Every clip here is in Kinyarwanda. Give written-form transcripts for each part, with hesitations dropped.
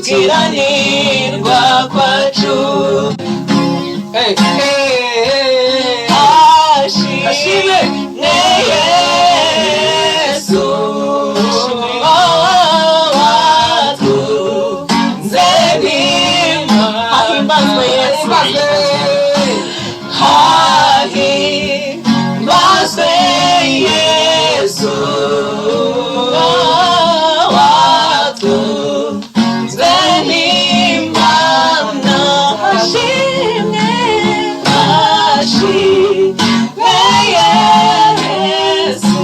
gukiranirwa kwacu. Ashimwe ne Yesu watunze n'Imana. Ahimbazwe Yesu, ahimbazwe Yesu watunze n'Imana. Ashimwe, ashimwe Yesu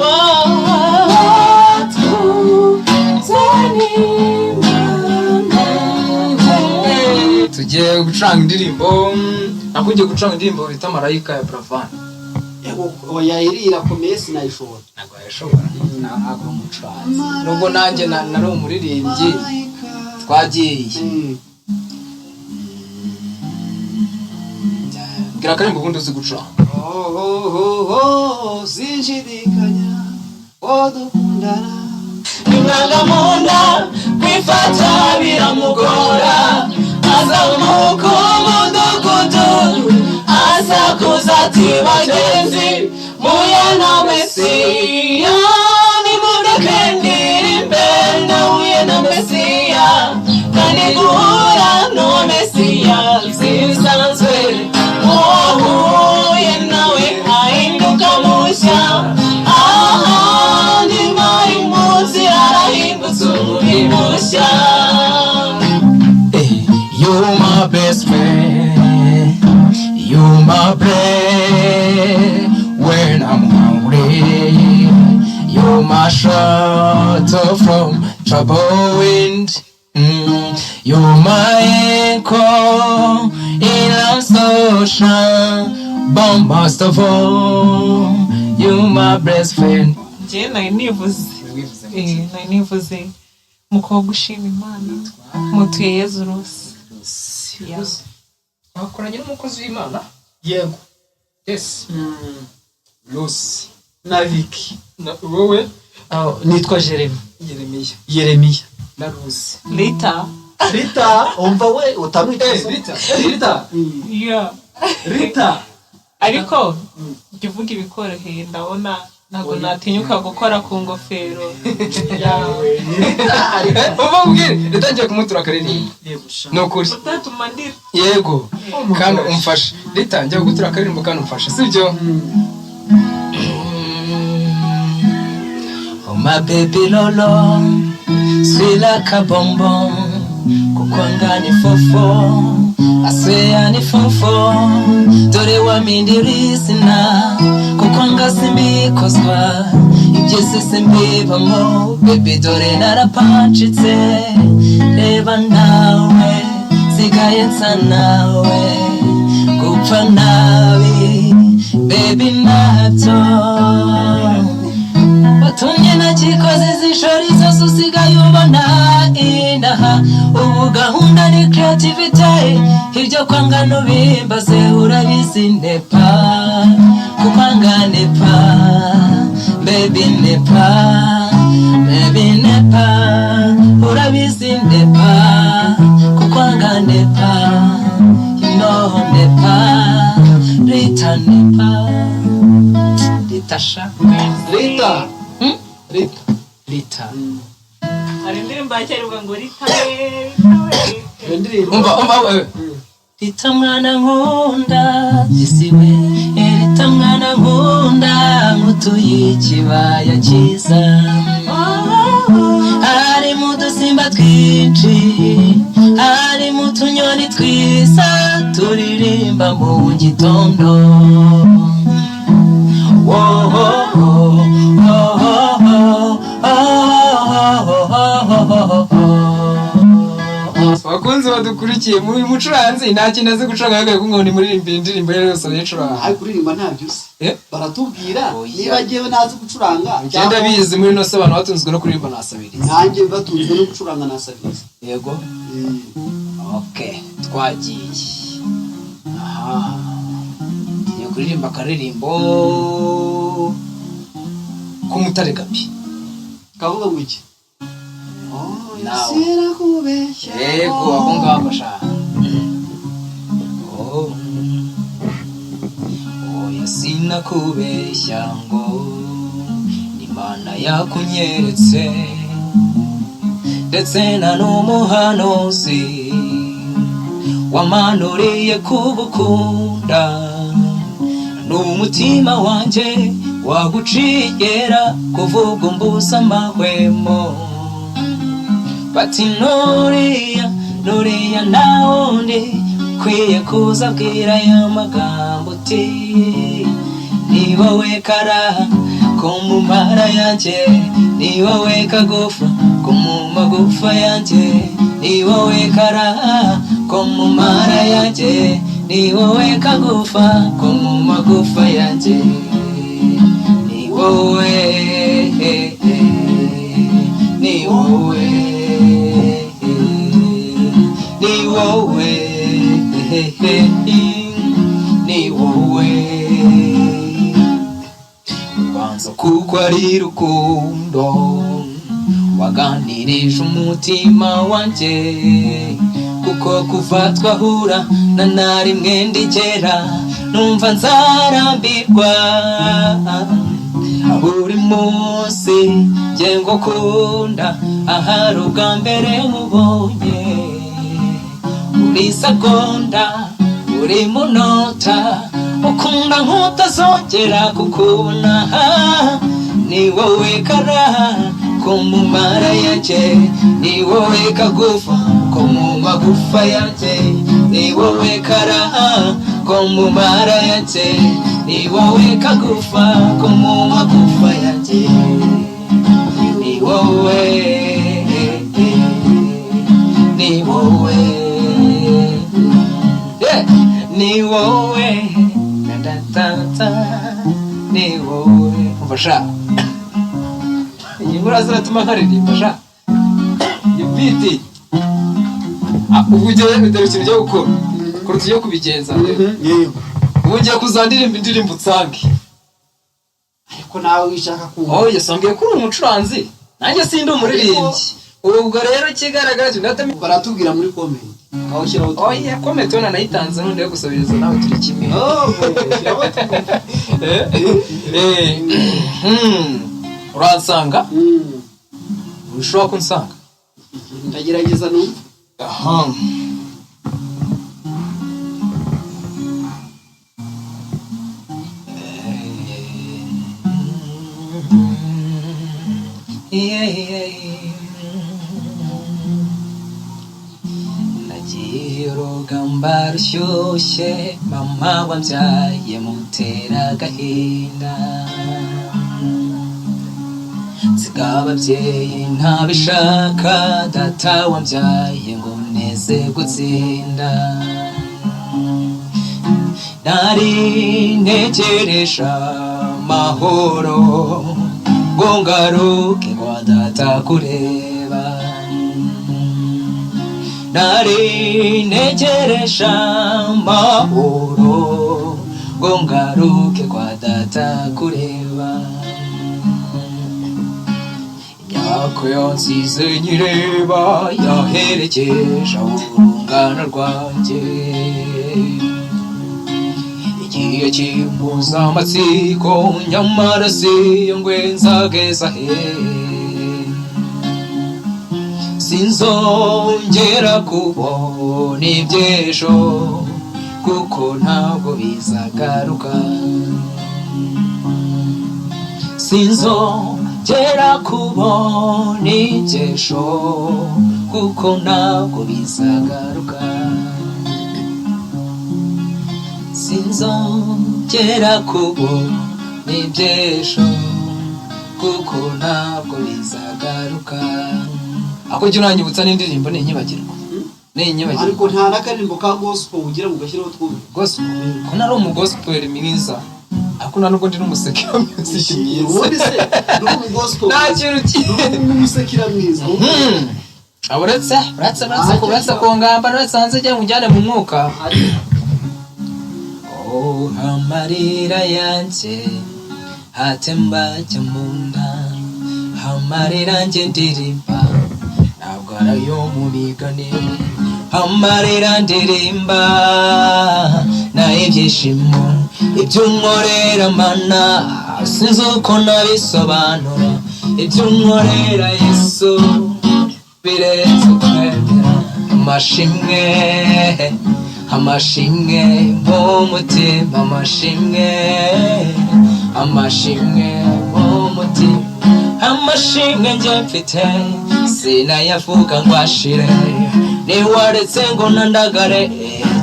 watunze n'Imana. Tugiye gucuranga indirimbo, nakungiye gucuranga indirimbo bita Marayika ya Buravan. Oya irira komeye sinayishobora. Ntabwo yashobora, ntabwo umucuranzi. Nubwo nanjye nari umuririmbyi twagiye. Gira akarimbo ubundi uzi gucuranga. Sinshidikanya dukundana. Imwanga munda kwifata biramugora, azamuka umudugudu asakuza ati bagenzi muye na Mesiya, nimureke ndirimbe nahuye na Mesiya, kandi guhura n'uwo Mesiya zisanzwe, uwahuye nawe ahinduka mushya, ahandi mwari muzi arahindutse umubiri mushya. You're my best friend, you're my bread when I'm hungry, you're my shelter from trouble wind, you're my anchor in life's ocean, but most of all, you're my best friend. Je nari nivuze mukobwa ushima Imana, mutuye Yezu Rusi. Wakoranye n'umukozi w'Imana? Yego. Yes. Rusi. Na Vicky. Wowe? Nitwa Yeremiya. Na Rusi. Rita. Umva we utamwita. Rita. Yeah. Rita. Ariko jya uvuga ibikoroheye, ndabona ntabwo natinyuka gukora ku ngofero yawe. Uva ubwire, ritangiye kumutura akaririmbo. Nukuri. Utatuma ndira. Yego. Kandi umfashe. Ritangiye gutura akaririmbo kandi umfashe, sibyo? Oh my baby lolo, sweet like a bonbon, kukwanga ni fofo, aswea ni fofo, dore wamindirizina, kukwanga simbikozwa, ibyese simbibamo, baby dore narapacitse, reba nawe, sigaye nsa nawe, gupfa nabi, baby nabyo. Watumye nakikoze zishori zose usigaye ubona inaha, ubu gahunda ni creativity, ibyo kwanga nubimbaze urabizi nepa, kukwanga nepa, baby nepa, urabizi nepa, kukwanga nepa, you know nepa, Rita nepa. Ritasha. Rita. Hari indirimbo yacyarivuga ngo Rita. Umva. Rita mwana nkunda gisiwe, Rita mwana nkunda ngutuye ikibaya cyiza, hari mu dusimba twinshi, hari mu tunyoni twiza turirimba mu gitondo. Bakunze badukurikiye mu mucuranzi nta kintu azi gucuranga agaye ngo ni muririmba indirimbo yose yicuranga. Ari kuririmba ntabyo uzi. Baratubwira niba giyewe nazi gucuranga. Genda bizi muri no se abantu batunzwe no kuririmba nasabiriza. Nanjye batunzwe no gucuranga nasabiriza. Yego. Okay, twagiye. Aha. Yo kuririmba karirimbo ko mutare gapi. Kavuga ngo iki? nawe sirakubeshya yego aho ngaho sha oya sinakubeshya ngo Imana yakunyeretse ndetse na n'umuhanuzi wamanuriye kubukunda n'umutima wanjye waguciyera kuvuga umbuza amahwemo bati nuriya nawundi kwiye kuza bwira ya magambo uti ni wowe karaha ko mu mara yanjye ni wowe kagufa ko mu magufa yanjye ni wowe karaha ko mu mara yanjye ni wowe kagufa ko mu magufa yanjye ni wowe ni wowe ni wowe ni wowe ubanza kuko ari rukundo waganirije umutima wanjye kuko kuva twahura na rimwe ndigera numva nzarambirwa buri munsi njye ngukunda ahari ubwa mbere mubonye buri segonda buri munota ukunda nk'utazongera kukubona ni wowe karaha ko mu mara yanjye ni wowe kagufa ko mu magufa yanjye ni wowe karaha ko mu mara yanjye ni wowe kagufa ko mu magufa yanjye ni wowe ni wowe ni wowe ni wowe umfasha inkuru ziratuma nkaririmba sha ibiti ubu ugiye dore ikintu cyo gukora kuruta iyo kubigenza ubu ugiye kuzandirimba indirimbo utsange ariko nawe wishaka kumva yasambwiye ko uri umucuranzi nanjye sindi umuririmbyi ubwo rero ikigaragara baratubwira muri comment aho shyiraho comment wona nayitanze nundi yo gusabiriza nawe turi kimwe uransanga ushobora kunsanga ndagerageza numva nagiye urugamba rushyushye mama wambyaye mutera agahinda nsiga ababyeyi ntabishaka data wambyaye ngo neze gutsinda nari ntegereje amahoro ngo ngaruke kwa data kureba nari ntegereje amahoro ngo ngaruke kwa data kureba imyaka yansize nyireba yaherekeje urungano rwanjye igihe kimpuza amatsiko nyamara siyo ngwe nzageza he sinzongera kubona iby'ejo kuko ntabwo bizagaruka sinzongera kubona iby'ejo kuko ntabwo bizagaruka sinzongera kubona iby'ejo kuko ntabwo bizagaruka ako jya uranyibutsa n'indirimbo ninyibagirwa ariko nta n'akaririmbo ka gospel ugira ngo ugashyiraho twumve gospel ko nari umugospel mwiza ako nta nubwo ndi n'umusekera music mwiza ubundi se ni umugospel nta kintu n'umusekera mwiza uretse ku ngamba uretse hanze jya mujyane mu mwuka amarira yanjye hatemba jya mu nda amarira yanjye ndirimba ntabwo ntabwo yo mu migani. Amarira ndirimba n'ibyishimo ibyo unkorera mana sinzi uko nabisobanura. Ibyo unkorera Yesu birenze kwemera. Amashimwe amashimwe mu mutima, amashimwe amashimwe mu mutima, amashimwe njye mfite sinayavuga ngo ashire. Niwaretse ngo nandagare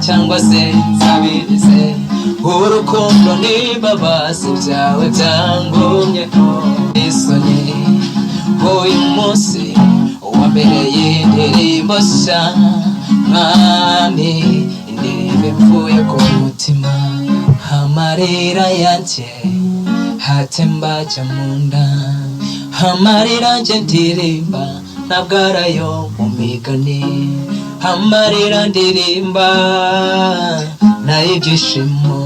cyangwa se nsabirize, urukundo n'imbabazi byawe byangumyeho isoni. Uyu munsi wambereye indirimbo nshya mwami, indirimbo imvuye ku mutima. Amarira yanjye hatemba ajya mu nda, amarira yanjye ndirimba ntabwo ari ayo mu migani. Amarira ndirimba n'ibyishimo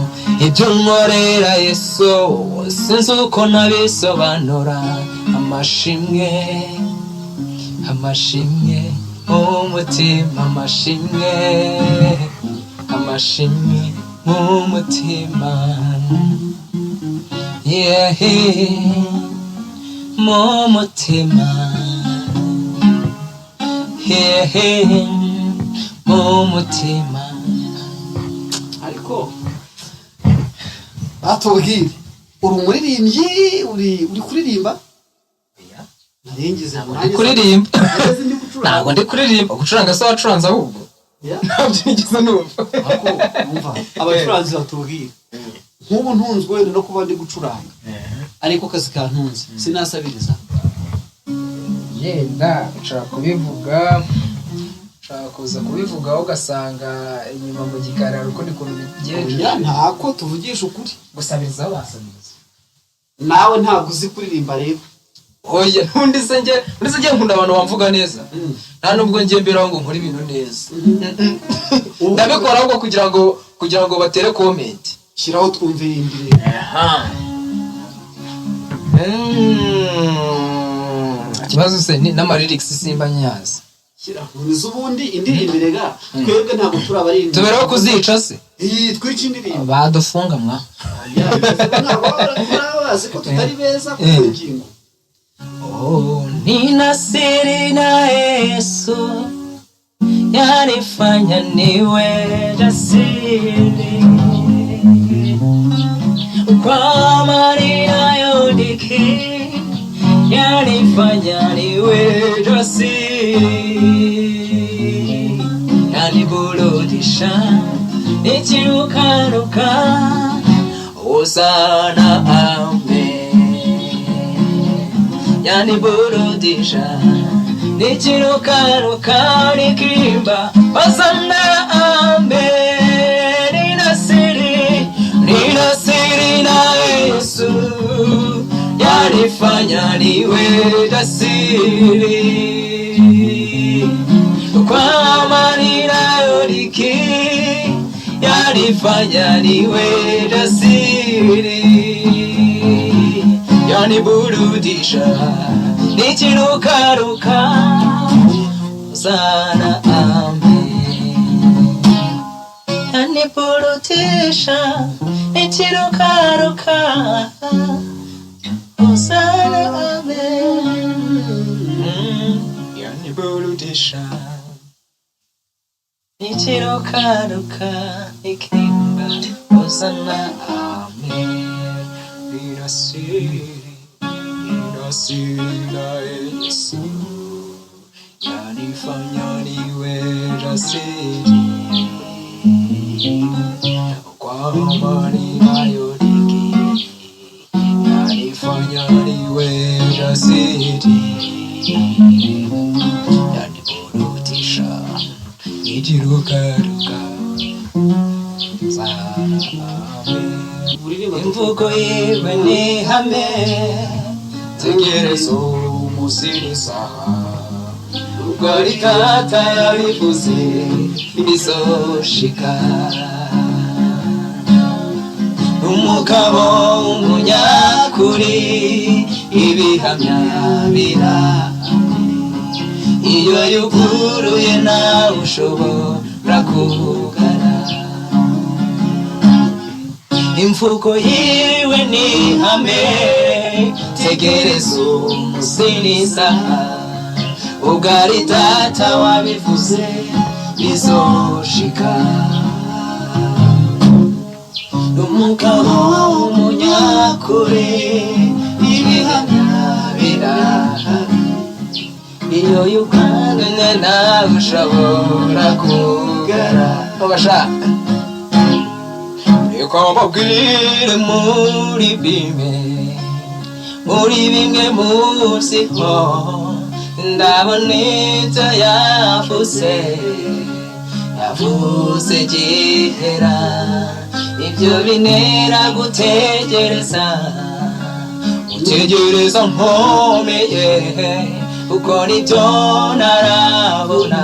ibyo unkorera Yesu sinzi uko nabisobanura. Amashimwe amashimwe mu mutima, amashimwe amashimwe mu mutima, yeah, mu mutima, yeah, mu mutima. ariko batubwire uri umuririmbyi, uri kuririmba? Naringize ndi kuririmba ntabwo ndi kuririmba. Gucuranga se wacuranze ahubwo ntabyo nigeze numva. Umva abacuranzi batubwire nk'ubu ntunzwe wenda no kuba ndi gucuranga, ariko kazi kantunze sinasabiriza. Yenda ushaka kubivuga, ushaka kuza kubivugaho ugasanga inyuma mu gikari hari ukundi kuntu bigenje. Ntako tuvugisha ukuri, gusabirizaho basabiriza. nawe ntabwo uzi kuririmba rero. Oya ntundi se njye nkunda abantu bamvuga neza. Nta nubwo njye mberaho ngo nkore ibintu neza. Ndabikora ahubwo kugira ngo batere comment. Shiraho twumve indi rero. Ikibazo se ni n'amalyrics simba nyazi. Shiraho ubundi indirimbo ga twebwe ntabwo turabarinda. Tuberaho kuzica se. Twica indirimbo. Badufunga mwa. Ntabwo ko tutari beza ku ngingo. Oh, nina siri na Yesu yanifanya niwe jasiri, kwa marina yodiki yanifanya niwe jasiri, yaniburudisha nikirukaruka Hosana yaniburudisha nikirukaruka nikimba Hosana amen. Nina siri na Yesu yanifanya niwe jasiri, kwa marina yodiki yanifanya niwe jasiri, yaniburudisha nikirukaruka Hosana amen. Yaniburudisha nikirukaruka Hosana amen. Yaniburudisha nikirukaruka nikimba Hosana amen. Ninasiri na Yesu yanifanya niwe jasiri, kwa marina yodiki yanifanya niwe jasiri, yaniburudisha nikirukaruka Hosana amen. Imvugo yewe ni hame tegerezo umusirisaha, ugarikata yabivuze bizoshika. Umugabo w'umunyakuri ibihamya birahari, iyo yuguruye nawe ushobora kugara imvugo yiwe ni ihame tegereza umusiniza ubwo ari data wabivuze bizoshika umugabo w'umunyakuri ibihamya birahari iyo yugana nawe ushobora kugara abashaka reka mbabwire muri bimwe musiho ndabona ibyo yavuze gihera ibyo binera gutegereza nkomeye kuko nibyo narabona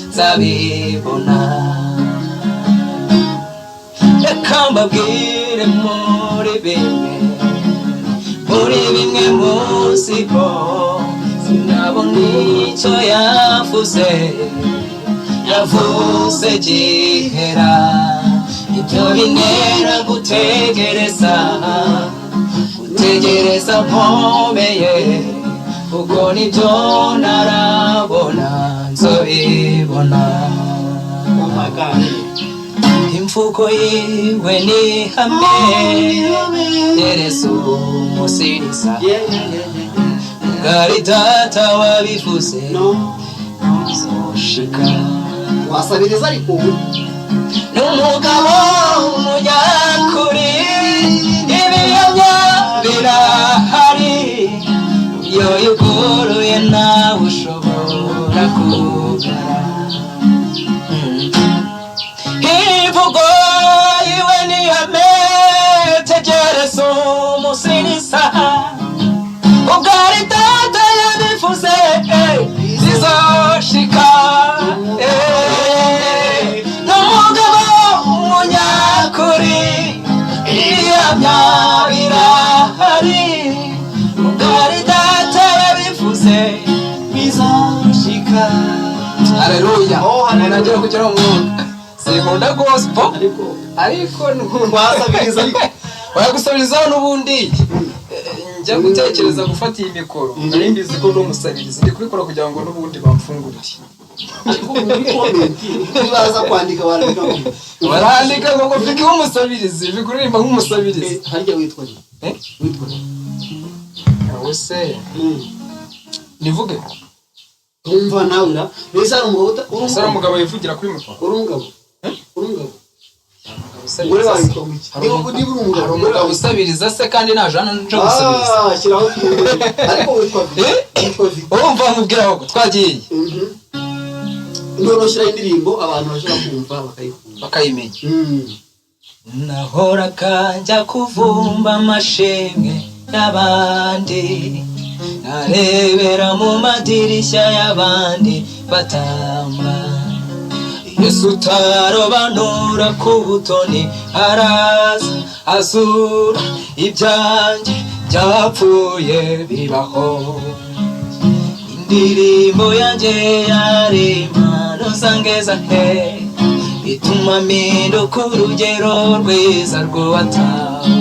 nzabibona reka mbabwire muri bimwe musiho sinabona icyo yavuze gihera ibyo binera gutegereza nkomeye kuko nibyo narabona nzobibona imvugo yiwe ni ihame tegereza umusiniza ngari data wabivuze bizoshika wasabiriza ariko n'umugabo w'umunyakuri ibihamya birahari iyo yuguruye nawe ushobora kugara imvugo yiwe ni ihame tegereza umusiniza ubwo ari data yabivuze zizoshika n'umugabo w'umunyakuri ibihamya birahari ubwo ari data yabivuze bizoshika haleluya nagera kugera mu mwuka sinkunda gospel ariko wasabiriza wayagusabirizaho n'ubundi njya gutekereza gufata iyi mikoro nari mbizi ko n'umusabirizi ndi kubikora kugira ngo n'ubundi bamfungurire ariko muri komenti baza kwandika barandika ngo mfike nk'umusabirizi bikuririmba nk'umusabirizi harya witwa aho se nivuge umva nawe na mbese ari umugabo yivugira kuri mikoro uri umugabo umugore wawe hari umugabo usabiriza se kandi nta jana nje gusabiriza shyiraho ariko witwa urumva nkubwira aho twagiye ntoroshyira indirimbo abantu bashobora kumva bakayimenya nahoraga njya kuvumba amashimwe y'abandi narebera mu madirishya y'abandi batamba Yesu utarobanura ku butoni araza azura ibyanjye byapfuye bibaho indirimbo yanjye yari impano zangeza he ituma mpinduka urugero rwiza rw'uwatawe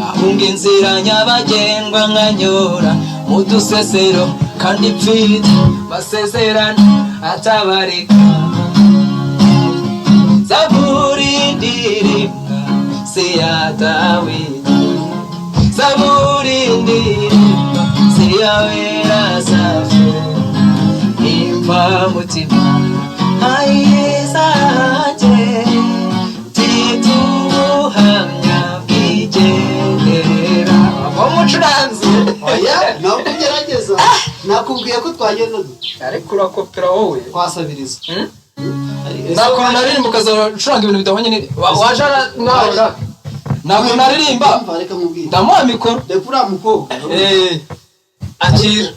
ahunga inzira nyabagendwa nkanyura mu dusesero kandi mfite masezerano atabarika zaburi ndirimba si ya Dawidi zaburi ndirimba si ya wera Asafu imva mutima ayizanjye mfite ubuhamya bwigendera umucuranzi oya ntabwo ugerageza nakubwiye ko twagenda ariko urakopera wowe twasabiriza nakora naririmba ukazacuranga ibintu bidahwanye waje ntabwo naririmba ndamuha mikoro reka uriya mukobwa akira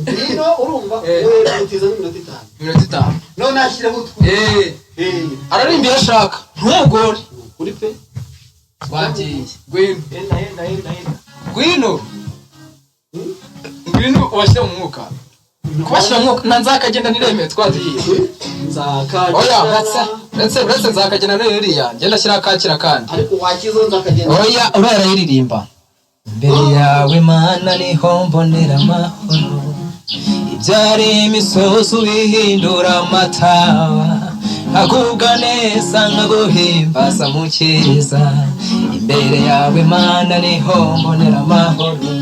ngwino urumva wera utiza nk'iminota 5 none ashyireho ararimba iyo ashaka ntugore uri pe twagiye ngwino ngwino washyira mu mwuka kubashyira umwuka nzakagenda niremeye twaduhiye nzakagenda oya uretse nzakagenda n'iriya ngenda shyira akakira kandi ariko wakizo nzakagenda oya urara yiririmba imbere yawe mana niho mbonera amahoro ibyari imisozi ubihindura amataba nkagubwa neza nkaguhimbaza mukiza imbere yawe mana niho mbonera amahoro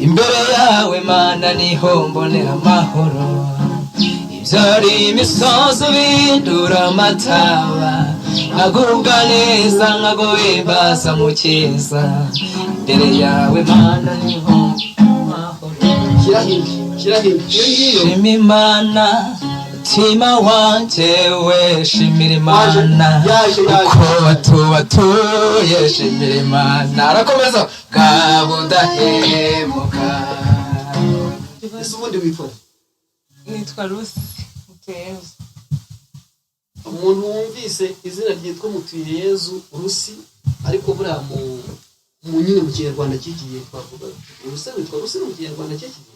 imbere yawe mana niho mbonera amahoro ibyari imisozi ubihindura amataba nkagubwa neza nkaguhimbaza mukiza imbere yawe mana niho amahoro shima imana mutima wanje we shimira imana uko batubatuye shimira imana arakomeza kabudahemuka ese ubundi witwa nitwa Rusi Mutuyezu. umuntu wumvise izina ryitwa Mutuyezu Rusi ariko buriya mu nyine mu kinyarwanda kigiye twavuga Rusi witwa Rusi mu kinyarwanda kigiye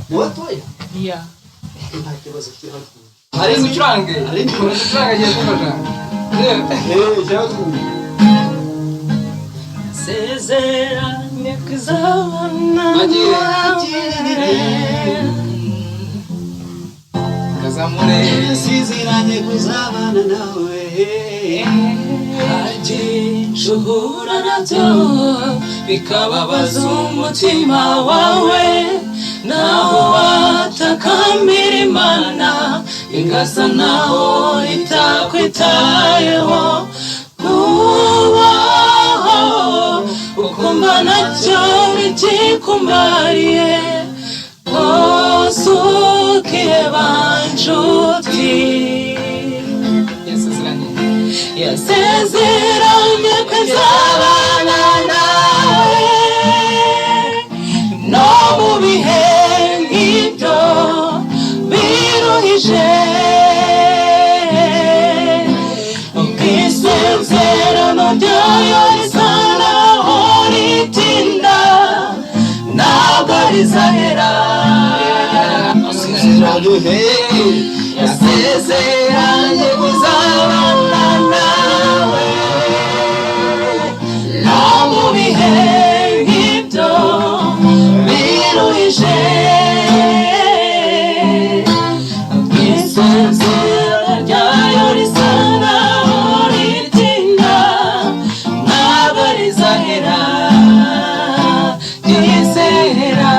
mu batoya Yeah. nta kibazo kihari ari gucurange ari gucurange agiye kumfasha sezeranye kuzabana kazamure sezeranye kuzabana nawe hari shuhura nabyo bikababaza umutima wawe naho watakambira imana ingasa naho itakwitayeho kubaho ukumva nacyo bikikumariye osukiye bancuti yasezeranye kuzabana nawe no mu bihe nk'ibyo biruhije ubwisezerano ryayo risa naho ritinda ntabwo rizahera yasezeranye kuzabana nawe no mu bihe nk'ibyo biruhije ubwisezerano ryayo risa naho ritinda ntabwo rizahera ryizera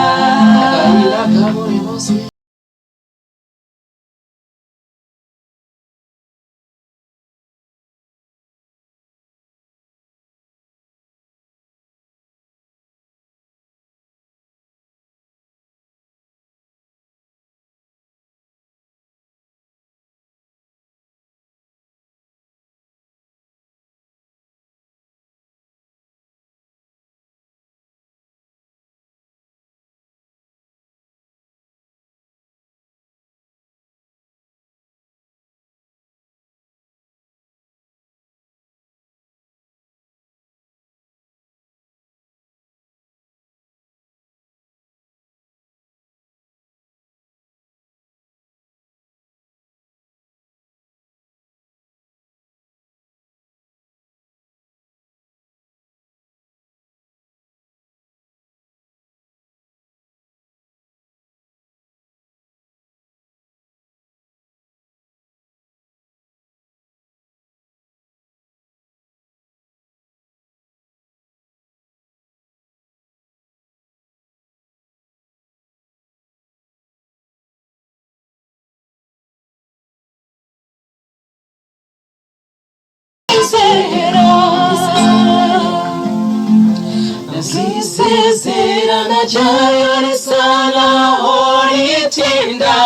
isezerano ryayo risa naho ritinda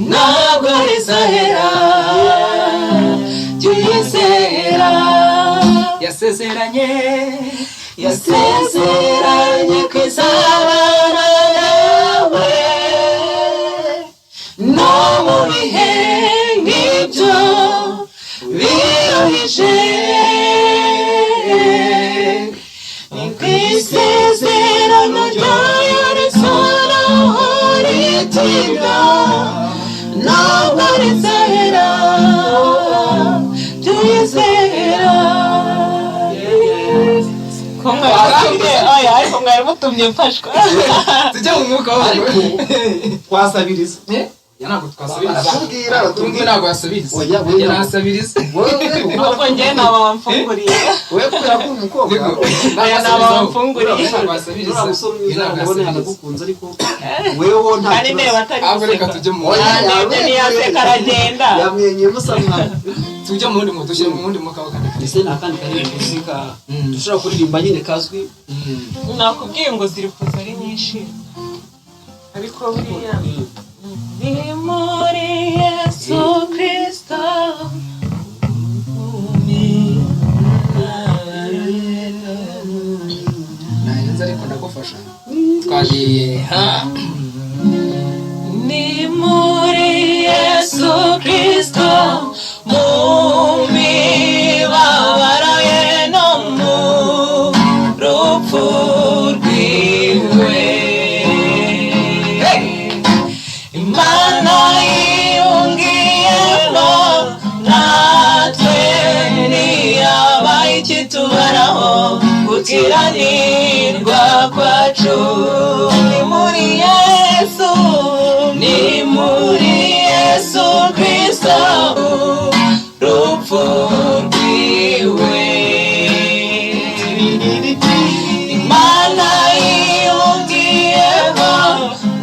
ntabwo rizahera ryizera yasezeranye kuzabana nawe no mu bihe nk'ibyo biruhije isezerano ryayo risa naho ritinda mutumye oya ariko mwari mutumye mfashwa tujya mu mwuka wawe ariko twasabiriza ntabwo twasabiriza aratubwira tumwe ntabwo yasabiriza oya njye nasabiriza ahubwo njyewe nabamfunguriye we kubera ko umukobwa aya nabamfunguriye ntabwo yasabiriza uriya musore mwiza ndabona yanagukunze ariko weho nta kandi ndeba atari ahubwo reka guseka tujye mu ndebye niyaseka aragenda yamwenyuye musa mwana tujye mu wundi mwuka dushyire mu wundi mwuka wa kane ese nta kandi karirimbo usika dushobora kuririmba nyine kazwi nakubwiye ngo ziri kuza ari nyinshi ariko buriya ni muri Yesu Kristo nahenze ariko ndagufasha twagiye ni muri Yesu Kristo mu mibabaro ye no mu rupfu rwiwe Imana yiyungiyemo natwe ntiyabaye ikitubaraho gukiranirwa kwacu ni muri Yesu Kristo rupfu rwiwe Imana yiyungiyemo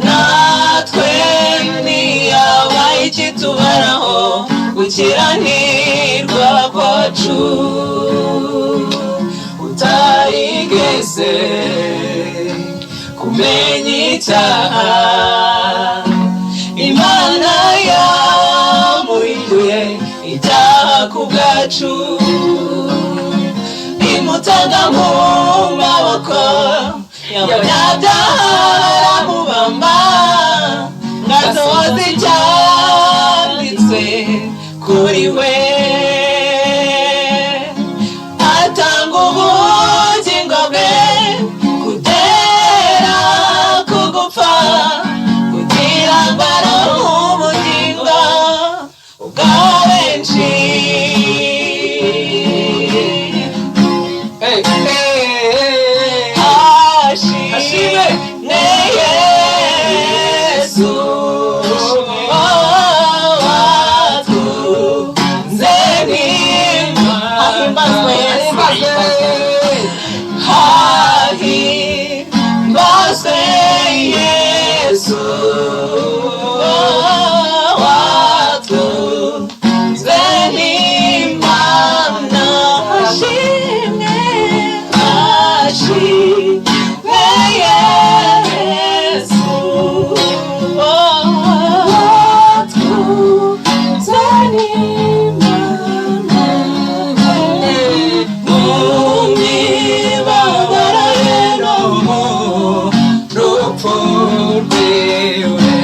natwe ntiyabaye ikitubaraho gukiranirwa kwacu utarigeze kumenya icyaha Imana yamuhinduye icyaha ku bwacu imutanga mu maboko y'abanyabyaha aramubamba ngasohoza icyanditswe kuri we atanga ubugingo bwe kutera kugupfa kugira ngo aronke ubugingo bwa benshi ashime ne Yesu watunze n'Imana ahimbazwe Yesu watunze n'Imana ashimwe Yesu watunze n'Imana mu mibabaro ye no mu rupfu rwiwe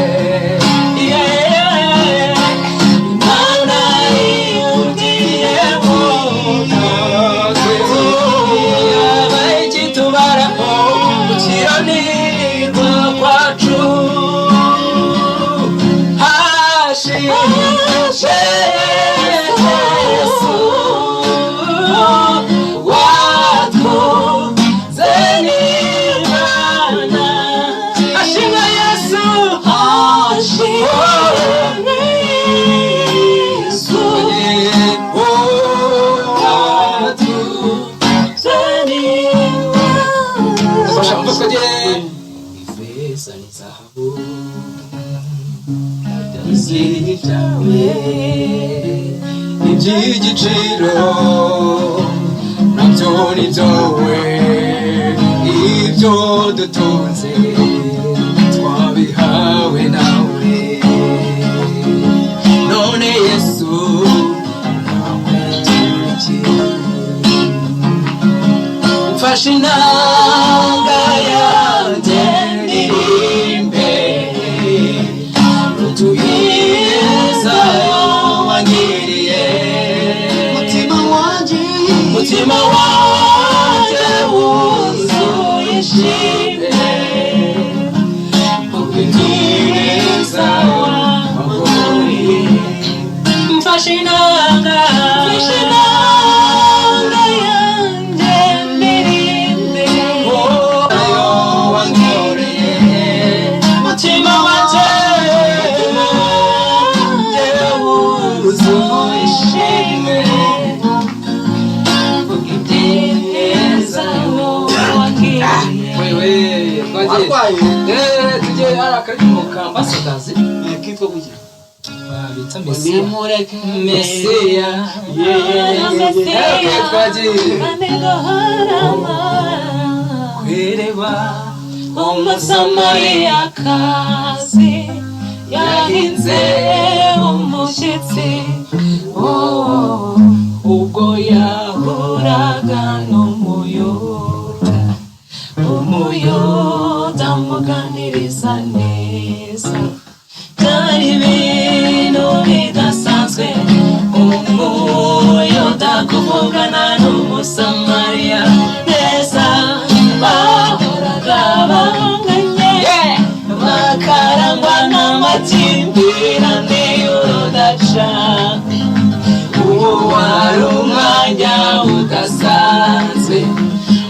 Imana yiyungiyemo yabaye ikitubaraho gukiranirwa kwacu hashize Yesu watunze n'Imana ashimwe Yesu ashimwe Yesu watunze n'Imana fasha mvuko je ifeza n'izahabu byazini byawe iby'igiciro nabyo ni byowe ibyo dutunze twabihawe nawe none Yesu mfashe inanga yanjye ndirimbe utuyiza wangiriye mutima wanjye wuzuye ishimwe ubwiriza wanguriye mfashe inanga yanjye ndirimbe wampaye tujye ari akaririmbo ka Ambassadors kitwa kugira bitsa Mesiya nimureke Mesiya kwireba umusamariyakazi yahinze umushyitsi ubwo yahuraga n'umuyuda amuganiriza neza byari ibintu bidasanzwe umuyuda kuvugana n'umusamariya neza bahoraga bahanganye bakarangwa n'amakimbirane y'urudaca uwo wari umwanya udasanzwe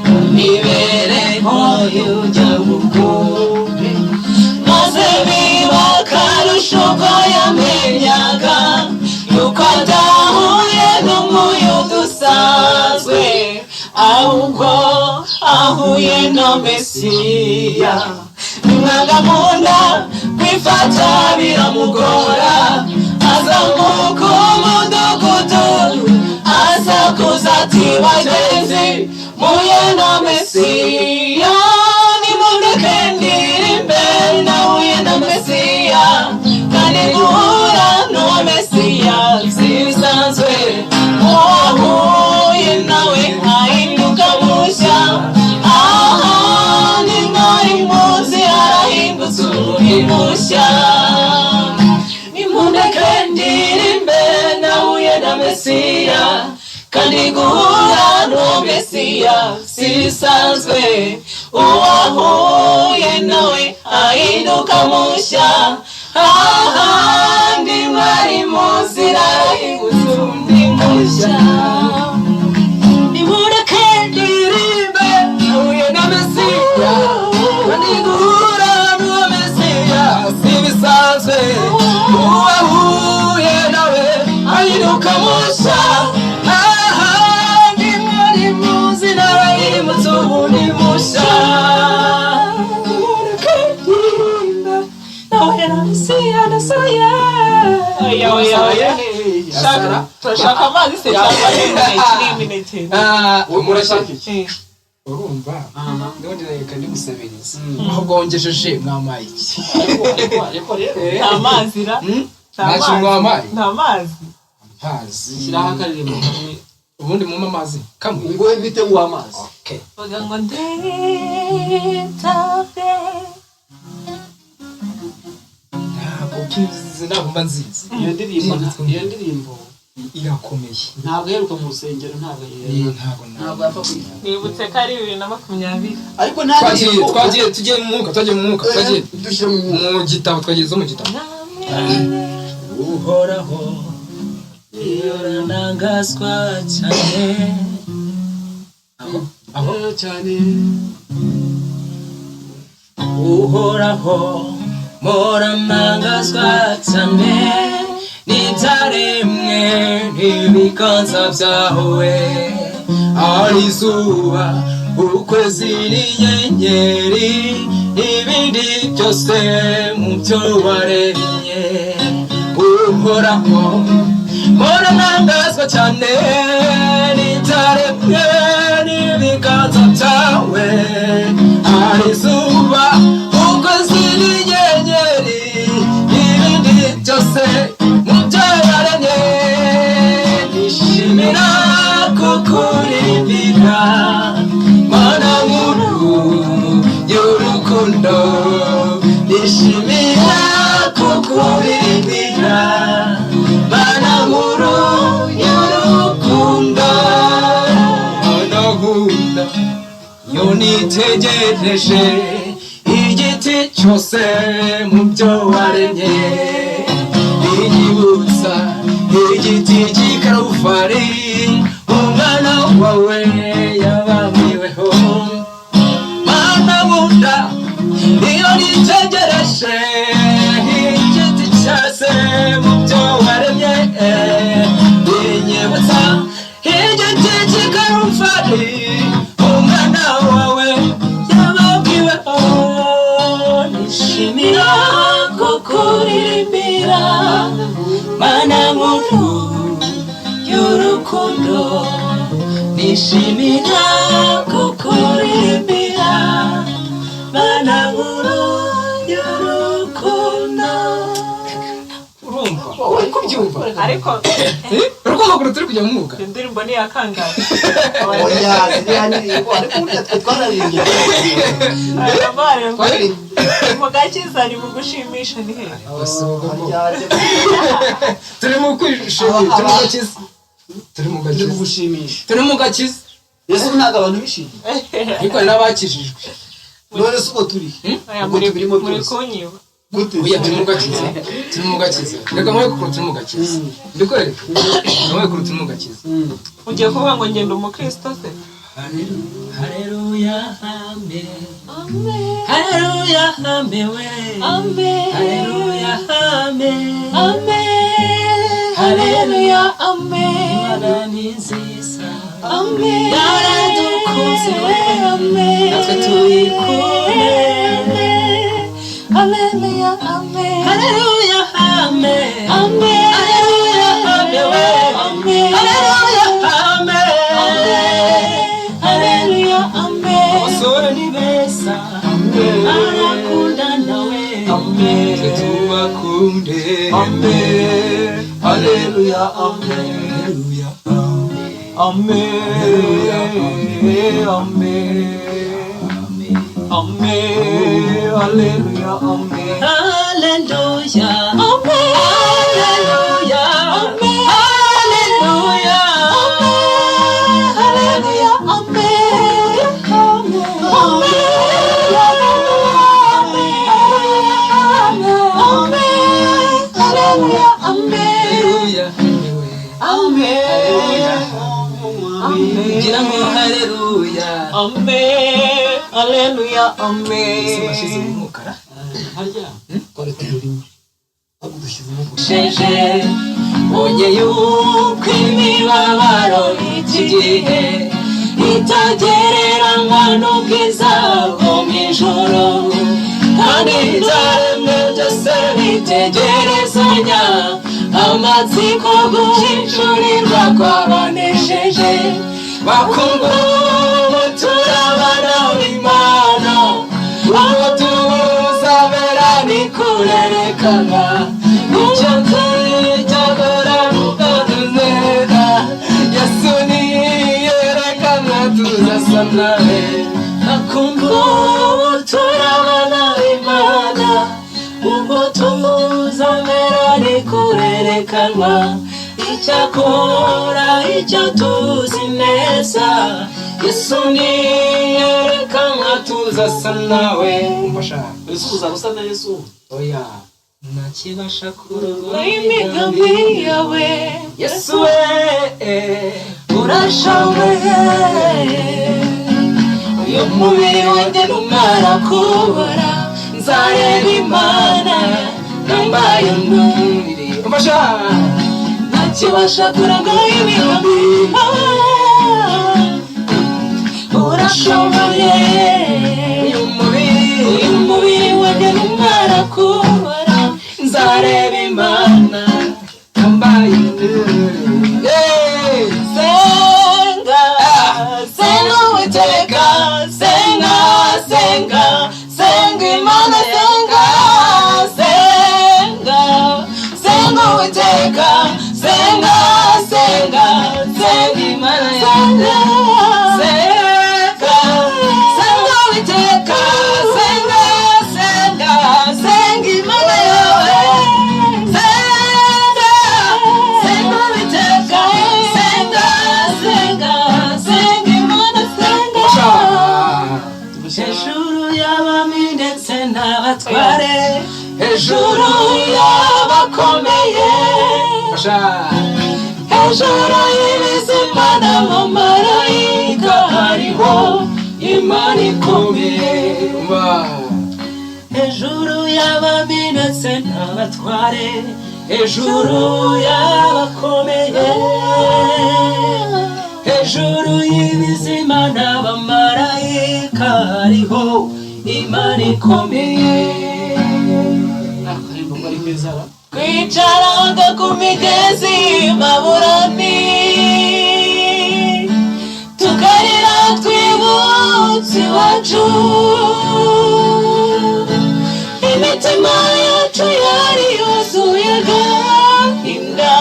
mu mibereho y'ujya bukure maze biba akarusho ubwo yamenyaga yuko adahuye n'umuyuda usanzwe ahubwo ahuye na Mesiya nimwanga munda kwifata biramugora azamuka umudugudu asakuza ati bagenzi muye na Mesiya nimureke ndirimbe nahuye na Mesiya kandi guhura n'uwo Mesiya zisanzwe uwahuye nawe ahinduka mushya ahandi mwari muzi arahindutse undi mushya nimureke ndirimbe nahuye na Mesiya kandi guhura n'uwo Mesiya zisanzwe uwahuye nawe ahinduka mushya ahandi mwari muzi arahindutse undi mushya nimureke ndirimbe nahuye na Mesiya kandi guhura n'uwo Mesiya zisanzwe uwahuye nawe ahinduka mushya ahandi mwari muzi arahindutse undi mushya turashaka amazi se cyangwa n'imiti murashaka iki urumva ndabona reka ndimusabiriza ahubwo wongejeje mwamaye iki ariko rero nta mazi ra ntacyo mwamaye nta mazi amazi shyiraho akaririmbo kamwe ubundi muma amazi kamwe ngo bite ngo amazi okay bavuga ngo nditabe ntabwo kizi ntabwo mba nzizi iyo ndirimbo irakomeye ntabwo aheruka mu rusengero ntabwo yapfa kwiga nibutse ko ari 2020 ariko twagiye tugiye mu mwuka twagiye dushyira mu gitabo twagiye zo mu gitabo uhoraho iyo ranangazwa cyane aho cyane uhoraho moranangazwa cyane n'ibyaremwe n'ibiganza byawe ari izuba ukwezi n'inyenyeri n'ibindi byose mu byo waremye uhoraho moranangazwa cyane n'ibyaremwe n'ibiganza byawe ari izuba ukwezi n'inyenyeri n'ibindi byose mu byo waremye nishimira kukuririmbira mana nkuru y'urukundo nishimira kukuririmbira mana nkuru y'urukundo mana nkunda yo nitegereje igiti cyose mu byo waremye inyibutsa igiti cy'ikaruvari umwana wawe yabambiweho mana nkunda iyo nitegereje igiti cyose mu byo waremye inyibutsa igiti cy'ikaruvari umwana wawe yabambiweho ninakukuririmbira mana nkuru y'urukundo. urumva uri kubyumva ariko urukundo kure turi kujya mu mwuga indirimbo ni yakangaye oya ziriya ndirimbo ariko burya twe twararirimbye mu gakiza ni mu gushimisha ni hehe turi mu kwishimisha turi mu gakiza turi mu gakiza yesu ntabwo abantu bishimye ariko hari n'abakijijwe none se uko turi muri kunyiba gute oya turi mu gakiza reka mwe kukuru turi mu gakiza ndikwereka mwe kukuru turi mu gakiza ugiye kuvuga ngo ngenda umukristo se Haleluya amen Haleluya amen we amen Haleluya amen amen Haleluya amen Imana ni nziza amen yaradukunze we amen natwe tuyikunda Haleluya amen Haleluya amen amen Haleluya amen we amen Haleluya amen Haleluya amen abasore ni beza amen arakunda nawe amen tubakunde amen Haleluya amen Haleluya amen amen amen Haleluya amen Haleluya amen Haleluya amen Haleluya Haleluya amen Haleluya amen bashize mu mukara harya twari turimo ahubwo dushyizemo sheje onye yuko imibabaro iki gihe itagereranywa n'ubwiza bwo mu ijoro kandi ibyaremwe byose bitegerezanya amatsiko guhishurirwa kw'abanesheje bakundwa turabana b'Imana uwo tuzabera ni kurerekana icyo cyagora n'ubwatuzera Yesu niyerekana tuzasa nawe bakundwa turabana b'Imana ubwo tuzabera ni kurerekanwa icyakora icyo tuzi neza Yesu niyerekana tuzasa nawe Yesu uzarusa na Yesu oya ntakibasha kurogoya imigambi yawe Yesu we urashoboye uyu mubiri wanjye numara kubora nzareba Imana nambaye umubiri umfasha ntakibasha kurogoya imigambi urashoboye uyu mubiri wanjye numara kubora nzareba Imana nambaye umubiri senga senga Uwiteka senga senga senga Imana senga senga senga Uwiteka senga senga senga Imana senga senga senga Uwiteka senga senga senga Imana yawe senga senga Uwiteka senga senga senga Imana senga hejuru y'abami ndetse n'abatware hejuru y'abakomeye hejuru y'ibizima n'abamarayika hariho Imana ikomeye hejuru y'abami ndetse n'abatware hejuru y'abakomeye hejuru y'ibizima n'abamarayika hariho Imana ikomeye akaririmbo kari keza kwicaranga ku migezi Babuloni tukarira twibutse iwacu, imitima yacu yari yuzuye agahinda,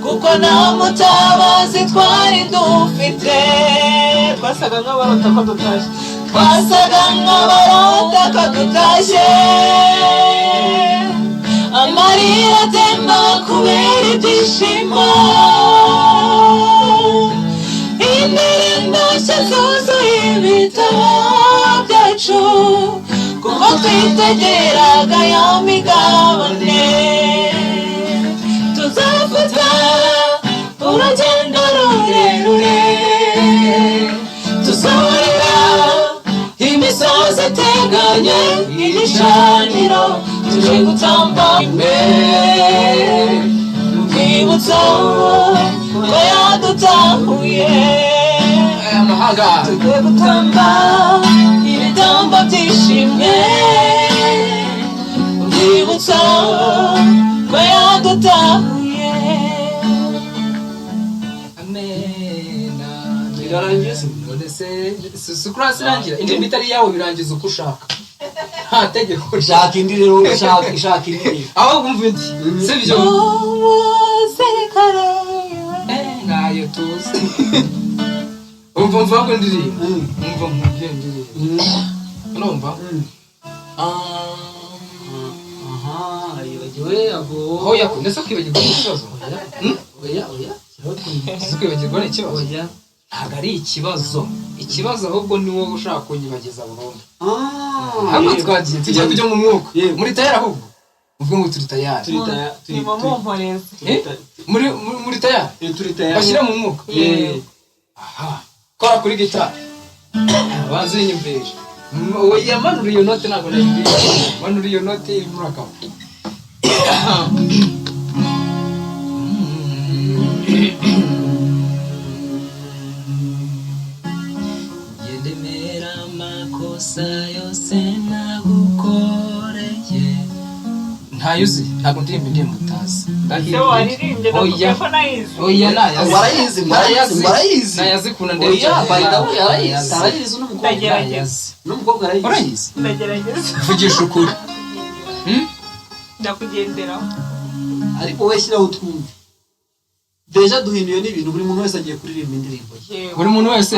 kuko nta mutabazi twari dufite. twasaga nk'abarota ko dutashye, twasaga nk'abarota ko dutashye, amarira atemba kubera ibyishimo, indirimbo nshya zuzuye ibitabo byacu, kuko twitegeraga ya migabane. Tuzafata urugendo rurerure, tuzurira imisozi iteganye igicaniro, tuje gutamba imbere y'urwibutso ko yadutahuye. amahanga Tuje gutamba ibitambo byishimye, urwibutso ko yadutahuye. amena birarangiye se? none se sukura sirangira indirimbo itari yawe birangiza uko ushaka, nta tegeko shaka indi rero, shaka indi. aho kumva indi sibyo umusirikare ntayo tuzi. umva mva ko ndirimbo umva mubye ndirimbo urumva aha yibagiwe ago aho yakunda se kwibagirwa n'ikibazo oya se kwibagirwa n'ikibazo oya ntabwo ari ikibazo, ikibazo ahubwo ni wowe ushaka kunyibagiza burundu. ah hamwe twagiye tugiye kujya mu mwuka Yego. muri tayari, ahubwo ubwo ngo turi tayari nimo mumporeze. muri tayari turi tayari bashyira mu mwuka. Yego. aha kora kuri gitari banza uyinyumvishe. oya manura iyo note, ntabwo nayumvishe, manura iyo note irimo urakaba. yendemera amakosa yose nagukoreye. ntayo uzi, ntabwo ndirimba indirimbo utazi. Se waririmbye Oya. nakubwiye ko nayizi. oya nayazi, Warayizi, murayizi. nayazi kuna oya ndebye bayida we yarayizi, arayizi n'umukobwa, Ndagerageza. n'umukobwa arayizi. urayizi Ndagerageza. vugisha ukuri. Ndakugenderaho. ariko wowe shyiraho twumve. Deja duhinduye n'ibintu, buri muntu wese agiye kuririmba indirimbo ye. Yego. buri muntu wese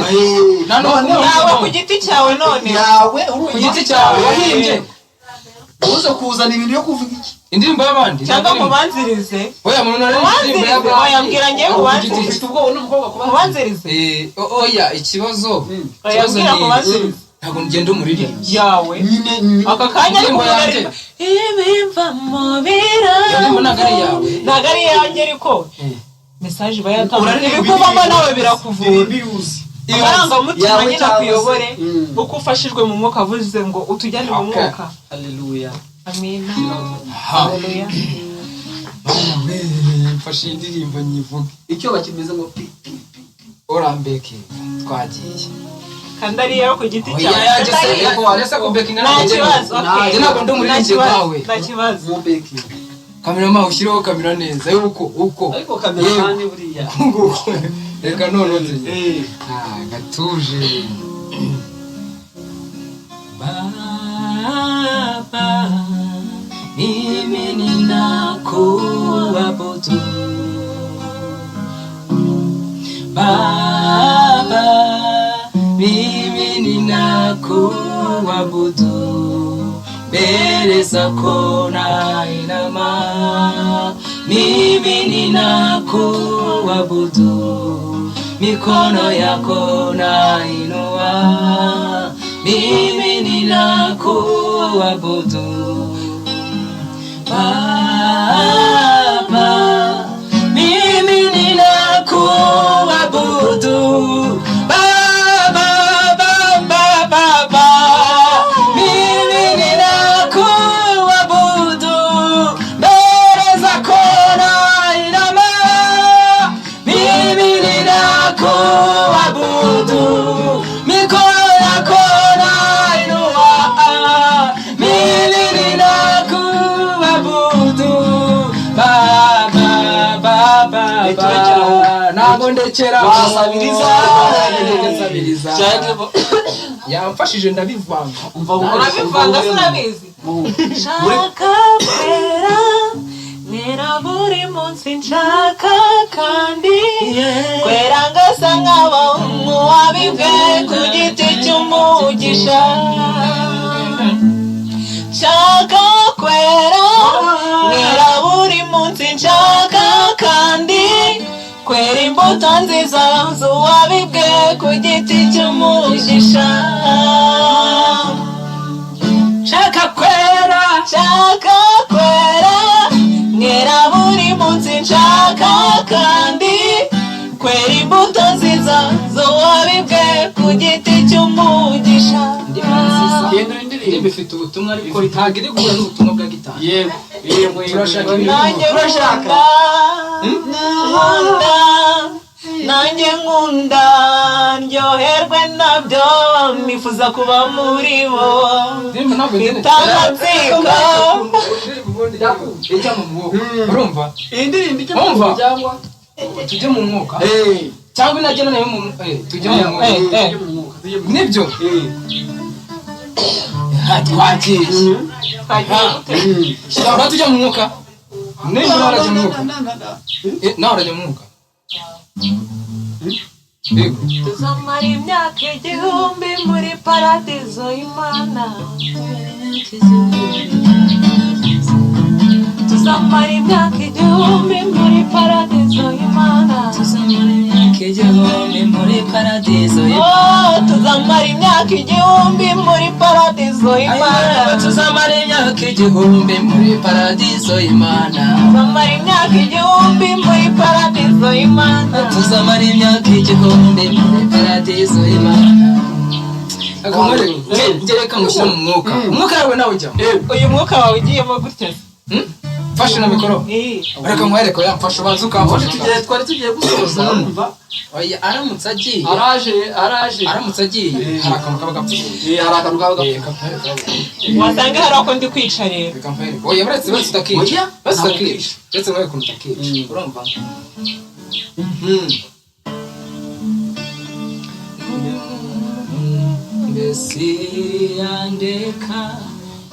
nta none Yawe ku giti cyawe none. yawe ku giti cyawe wahimbye uza kuzana ibintu yo kuvuga iki? indirimbo y'abandi Cyangwa mubanzirize. oya muntu nari indirimbo Mubanzirize. y'abandi. Wayambwira ngewe mubanzirize. Ufite ubwoba n'umukobwa kuba Mubanzirize. oya ikibazo Wayambwira mubanzirize. ntabwo ngenda umuririmbyi Yawe. nyine Aka kanya ari indirimbo yanjye kumuririmbira. ibimvamo biraza, indirimbo ntabwo ari iyawe. Ntabwo ari iyanjye ariko mesaje iba yatanze. Uraririmba Ibikuvamo nawe birakuvura. biyuzi. Amarangamutima Yawe nyine cyangwa se- akuyobore. Mm. Uko ufashijwe mu mwuka avuze ngo utujyane mu Okay. mwuka. Haleluya. Amina. Ha. Haleluya. mfashe iyi ndirimbo nyivuge Icyo bakimeze ngo pi pi pi. urambeke twagiye. Kandi ari yawe ku giti oya cyawe. yaje se yego warese ko bekinga Nta kibazo. Okay. Njye ntabwo ndi umuririmbyi wawe. Nta kibazo. Mu beki. kamerama ushyireho kamera neza uko Ariko kameramani buriya. nguko reka none nzi Eh. gatuje. Baba, mimi ninakuabudu. Baba, mimi ninakuabudu. Mbele zako nainama, mimi ninakuabudu. Mikono yako nainua, mimi ninakuabudu. Baba, mimi ninakuabudu. Baba, Baba, Baba, mimi ninakuabudu. Mbele zako nainama, mimi ninakuabudu. Mikono yako nainua, mimi ninakuabudu. Baba, Baba, Baba, ntabwo rekera wasabiriza nsabiriza yamfashije ndabivanga urabivanga sinabizi nshaka kwera nera buri munsi nshaka kandi kwera ngasa nk'abahungu wabibwe ku giti cy'umugisha nshaka kwera nera buri munsi nshaka kandi kwera imbuto nziza z'uwabibwe ku giti cy'umugisha nshaka kwera nkera buri munsi nshaka kandi kwera imbuto nziza z'uwabibwe ku giti cy'umugisha indirimbo ifite ubutumwa ariko ntabwo iri guhura n'ubutumwa bwa gitari yego turashaka nanjye nkunda ndyoherwe nabyo nifuza kuba muri bo itamatsiko ijya mu mwuka urumva iyi ndirimbo ijya mu mwuka cyangwa tujye mu mwuka cyangwa inagena nayo tujye mu mwuka nibyo twagiye shyira tujya mu mwuka niba urajya mu mwuka nawe urajya mu mwuka tuzamara imyaka 1000 muri paradizo y'Imana tuzamara imyaka 1000 muri paradizo y'Imana tuzamara imyaka 1000 muri paradizo y'Imana tuzamara imyaka 1000 muri paradizo y'Imana tuzamara imyaka 1000 muri paradizo y'Imana tuzamara imyaka 1000 muri paradizo y'Imana tuzamara imyaka 1000 muri paradizo y'Imana ngereka ngushyira mu mwuka umwuka yawe nawe ujyamo uyu mwuka wawe ugiyemo gutya fashe na mikoro reka nkwereke yamfashe ubanza ukamfasha tugiye twari tugiye gusoza numva oya aramutse agiye aramutse agiye hari akantu kaba gapfuye hari akantu kaba gapfuye wasanga hari ako ndi kwica rero reka nkwereke oya baretse utakica baretse utakica ndetse nkwereke ukuntu utakica urumva mbese yandeka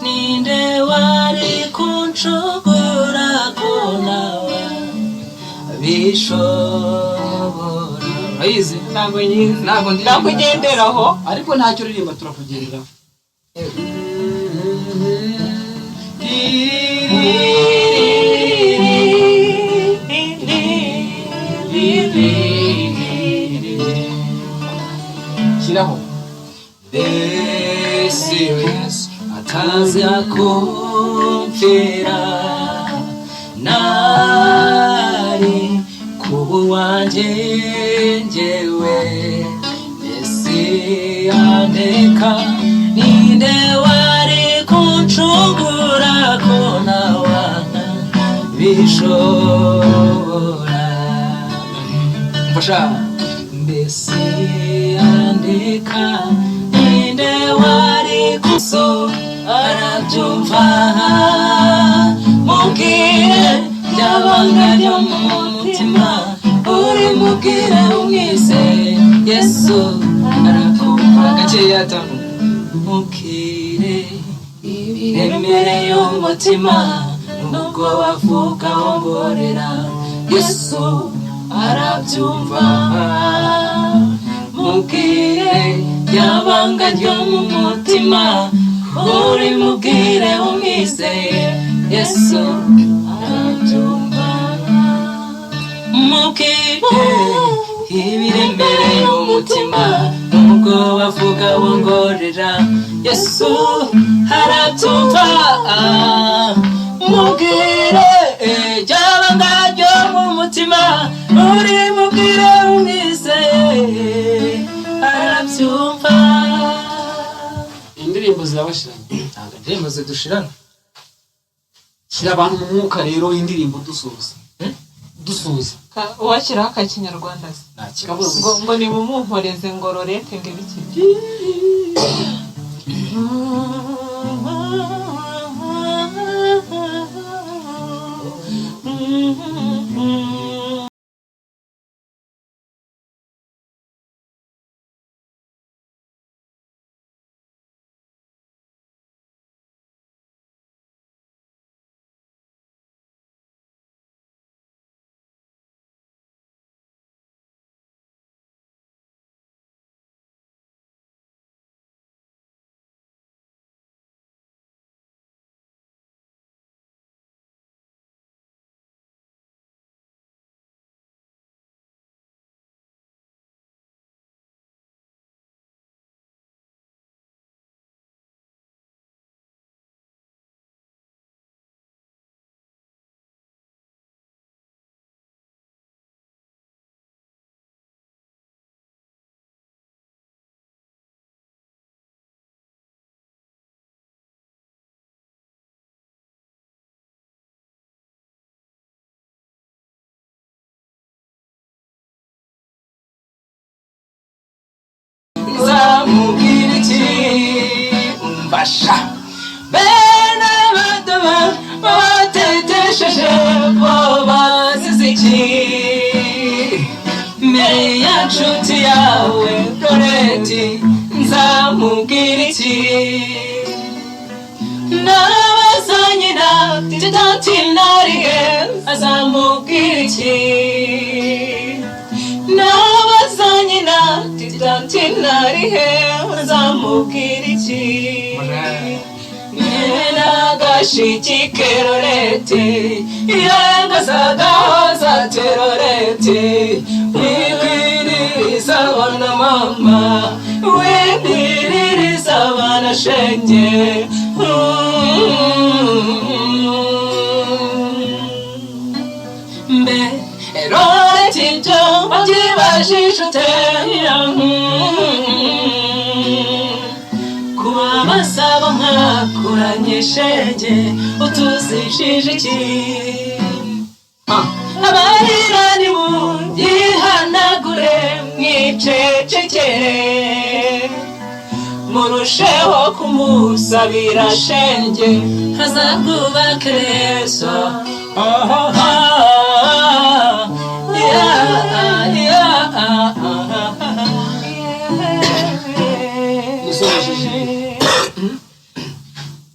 ninde wari kunshobora ko nawe bishobora urayizi ntabwo nyizi nakugenderaho ariko ntacyo uririmba turakugenderaho shyiraho mbese Yesu akaza kumfira nari kuba wanjye njyewe mbese yandeka ninde wari kunshungura ko nawana bishobora mfasha mbese yandeka ninde wari kuso arabyumva mubwire ryabanga ryo mu mutima uri mubwire umwise Yesu arakumva gakeya tamu mubwire ibiremereye umutima nubwo wavuga wongorera Yesu arabyumva mubwire ryabanga ryo mu mutima uri mubwire umwizeye Yesu arabyumva mubwire ibiremereye umutima nubwo bavuga wongorera Yesu arabyumva mubwire ryabanga ryo mu mutima uri mubwire umwizeye arabyumva indirimbo zirabashirana ntabwo indirimbo zidushirana shyira abantu mu mwuka rero w'indirimbo dusuza uwashyiraho akakinyarwanda se nta kibazo ngo nimumumporeze ngo rorete ngo ibiki mbasha bene badaba batetesheje bo bazize iki mbere ya nshuti yawe Doreti nzamubwira iki nabazanye na titatinariye azamubwira iki nabazanye na titatinariye azamubwira iki n'agashiki kerorete yangazagahoza terorete wikwiririza abana mama wikwiririza abana shenge mbe erorete ibyo wabyibajije ute kuba basaba mwakuranye shenge utuzishije iki abarira nimuyihanagure mwicecekere murusheho kumusabira shenge hazabwubake reso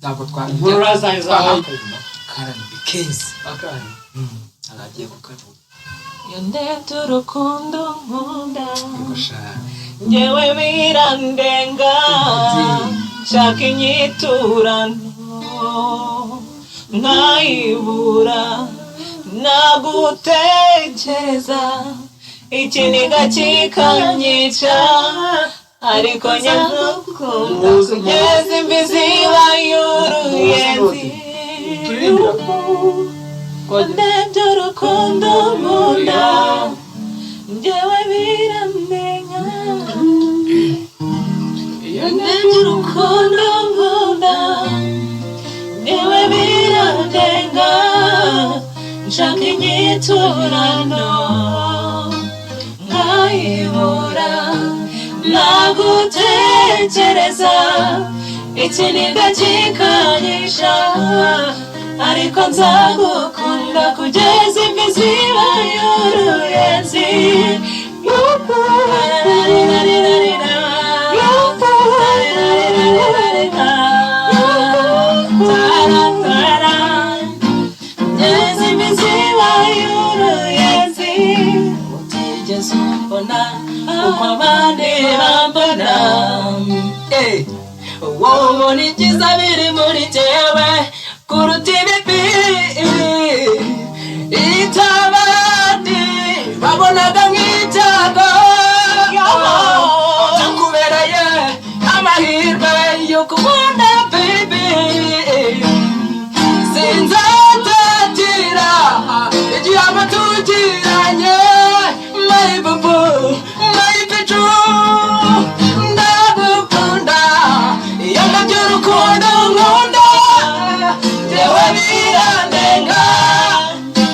ntabwo karani kezi aragiye kukavuga iyo ndebye urukundo nkunda ngewe birandenga nshaka inyiturano nkayibura nagutekereza ikiniga kikanyica ariko nyagukunda kugeza imbizi bayuruyenzi ndebye urukundo nkunda ngewe birandenga iyo ndebye urukundo nkunda ngewe birandenga nshaka inyiturano nkayibura nagutekereza ikiniga kikanyisha ariko nzagukunda kugeza imbizi bayuruyenzi kugeza imbizi bayuruyenzi utigeze umbona uko abandi bambona wowe ni byiza biri muri jyewe kuruta ibibi itabandi babonaga nk'icyago byakubereye amahirwe yo kubona baby sinzatatira igihe amatugiranye my babu my pichu ndagukunda iyo ndabyo urukundo nkunda jewe birandenga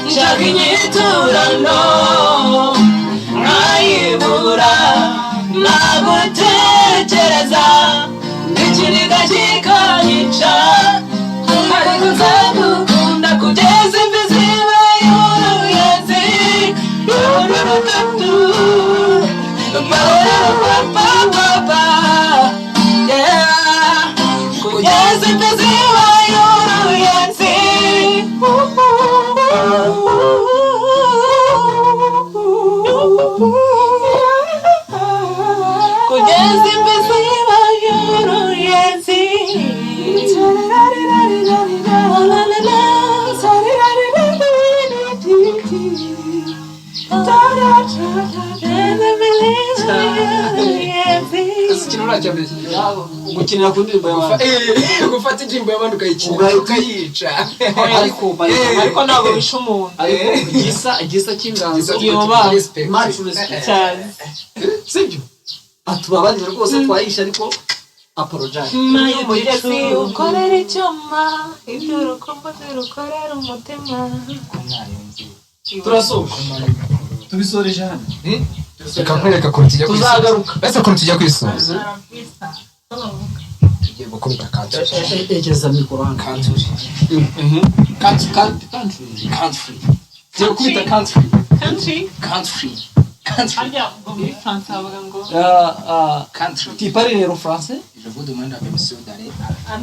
nshaka inyiturano nkayibura nagutekereza ikiniga kikanyica ariko nzagukunda kugeza imbizi bayuruyenzi kugeza imbizi bayuruyenzi kugeza imbizi bayuruyenzi gukinira ku ndirimbo y'abandi gufata indirimbo y'abandi ukayikina ukayica ariko ntabwo bishe umuntu igisa cy'inganzo yubaha much respect cyane sibyo atubabarira rwose twayisha ariko apologize umugezi ukorera icyuma ibyo urukundo rukorera umutima turasoje tubisoreje hano reka nkwereka ukuntu tujya tuzagaruka ese ukuntu tujya kwisoza kubita country egeza mikoro hano country tugiye kubita country Ajya ngo muri France bavuga ngo country tu parles le français je vous demande la permission d'aller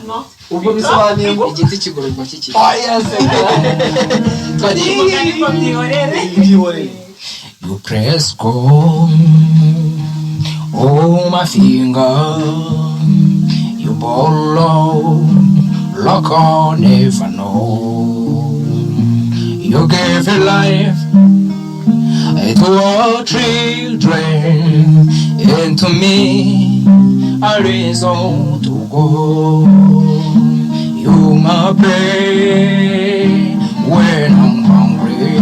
no ubwo bisobanuye ngo igiti kigororwa kiki oya se ariko byihorere you press go oh my finger you borrow like I never know you gave a life to our children and to me a reason to go you my bread when I'm hungry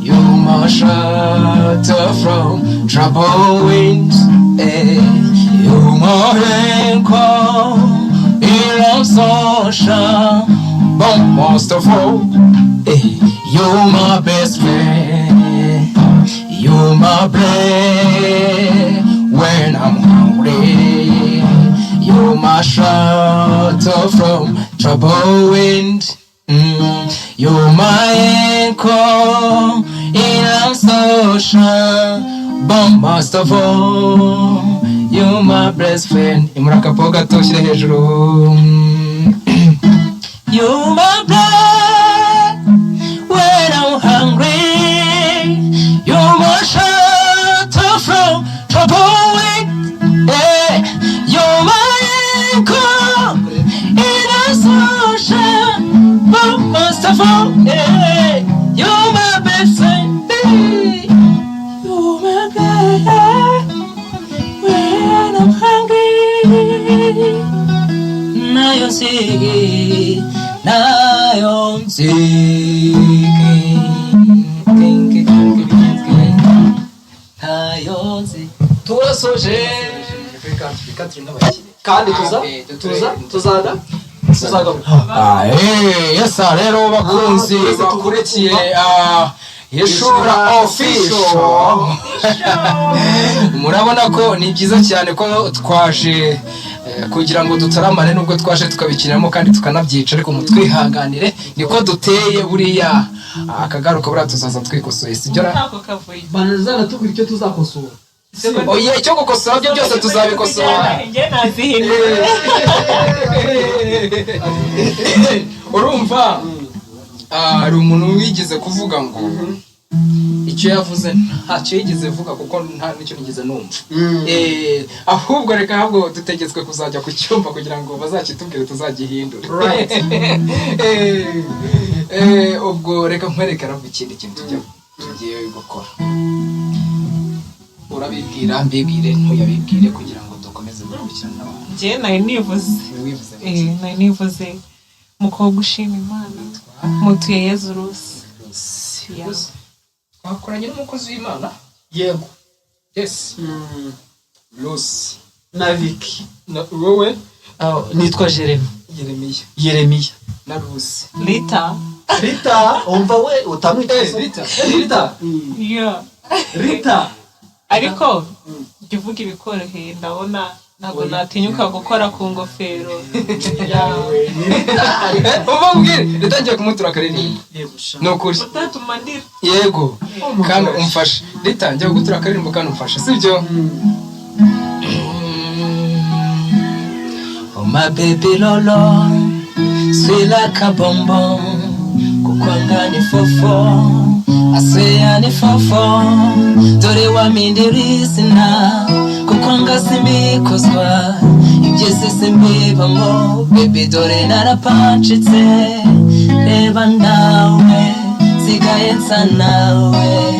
you my shelter from troubled winds you my anchor in the sunshine but most of all you my best friend you my bread when I'm hungry you my shelter from troubled wind you my anchor in the sunshine but most of all you my best friend imurakapo gato shire hejuru you my bread when I'm hungry you my shelter from troubled wind you my anchor in the sunshine but most of all you my best friend you my bread when I'm hungry nayo sigi turasoje kandi tuzagaruka yesa rero bakunzi bakurikiye Yeshura official murabona ko ni byiza cyane ko twaje kugira ngo dutaramane nubwo twaje tukabikiniramo kandi tukanabyica ariko mutwihanganire niko duteye buriya akagaruka buriya tuzaza twikosoye sibyo ntako kavuye banazana tubwira icyo tuzakosora oye icyo gukosora byo byose tuzabikosora njye nazihinduye urumva hari umuntu wigeze kuvuga ngo icyo yavuze ntacyo yigeze vuga kuko nta nicyo nigeze numva ahubwo reka ahubwo dutegetswe kuzajya ku cyumba kugira ngo bazakitubwire tuzagihindure ubwo reka nkwereke aravuga ikindi kintu tugiye gukora urabibwira mbibwire ntuyabibwire kugira ngo dukomeze gukurikirana abantu njye nari nivuze mukobwa ushima Imana mutuye Yezu Rusi twakoranye n'umukozi w'Imana yego yes Rusi na Vicky wowe nitwa Yeremiya na Rusi Rita umva we utamwita Rita ariko jya uvuga ibikoroheye ndabona ntabwo natinyuka gukora ku ngofero yawe ubabwire ritangiye kumutura akaririmba ni ukuri utatuma ndira yego kandi umfashe ritangiye gutura akaririmba kandi umfashe sibyo oh my baby lolo sweet like a bonbon kukwanga ni fofo asweya ni fofo dore wamindirisina kukwanga simbikozwa ibyese simbibamo baby dore narapancitse reba nawe sigaye nsa nawe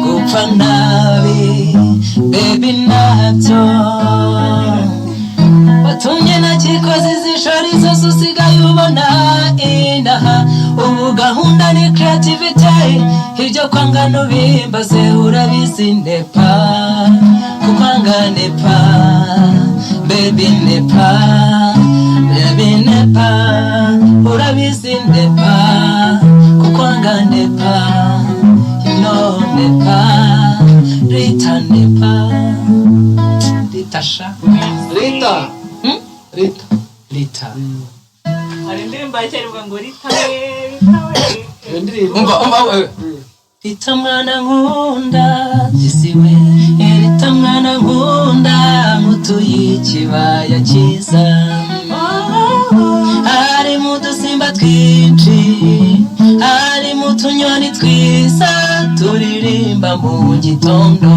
gupfa nabi baby nabyo watumye nakikoze zishori zose usigaye ubona inaha ubu gahunda ni creativity ibyo kwanga nubimbaze urabizi nepa kukwanga nepa baby nepa urabizi nepa kukwanga nepa you know nepa Rita nepa Rita sha Rita Rita hari indirimbo yacyarivuga ngo Rita we iyo ndirimbo umva Rita mwana nkunda gisiwe Rita mwana nkunda mutuye ikibaya cyiza hari mu dusimba twinshi hari mu tunyoni twiza turirimba mu gitondo